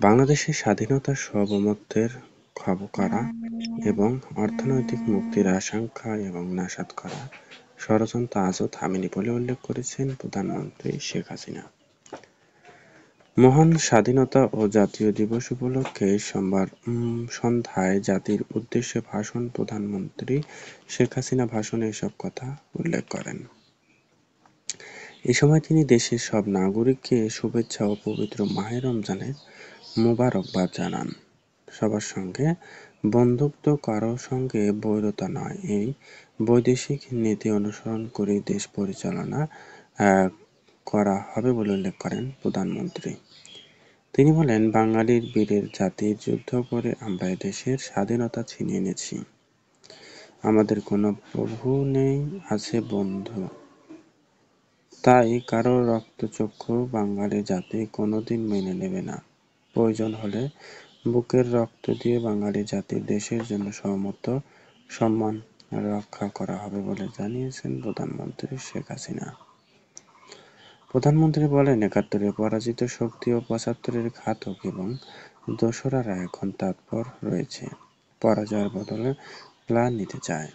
বাংলাদেশের স্বাধীনতার সার্বভৌমত্বের খর্ব করা এবং অর্থনৈতিক মুক্তির আকাঙ্ক্ষা এবং নস্যাৎ করার ষড়যন্ত্র আজও থামেনি বলে উল্লেখ করেছেন প্রধানমন্ত্রী শেখ হাসিনা। মহান স্বাধীনতা ও জাতীয় দিবস উপলক্ষে সোমবার সন্ধ্যায় জাতির উদ্দেশ্যে ভাষণে প্রধানমন্ত্রী শেখ হাসিনা ভাষণে এসব কথা উল্লেখ করেন। এ সময় তিনি দেশের সব নাগরিককে শুভেচ্ছা ও পবিত্র মাহে রমজানের মোবারকবাদ জানান। সবার সঙ্গে বন্ধুত্ব, কারও সঙ্গে বৈরতা নয়, এই বৈদেশিক নীতি অনুসরণ করেই দেশ পরিচালনা করা হবে বলে উল্লেখ করেন প্রধানমন্ত্রী। তিনি বলেন, বাঙালির বীরের জাতির যুদ্ধ করে আমরা এদেশের স্বাধীনতা ছিনিয়ে এনেছি। আমাদের কোনো প্রভু নেই, আছে বন্ধু। তাই কারো রক্তচক্ষু বাঙালি জাতি কোনোদিন মেনে নেবে না। প্রয়োজন হলে বুকের রক্ত দিয়ে বাঙালি জাতির দেশের জন্য সম্মান রক্ষা করা হবে বলে জানিয়েছেন প্রধানমন্ত্রী শেখ হাসিনা। প্রধানমন্ত্রী বলেন, ৭১-এর পরাজিত শক্তি ও ৭৫-এর ঘাতক এবং দোসরেরা এখন তৎপর রয়েছে পরাজয়ের বদলে প্ল্যান নিতে চায়।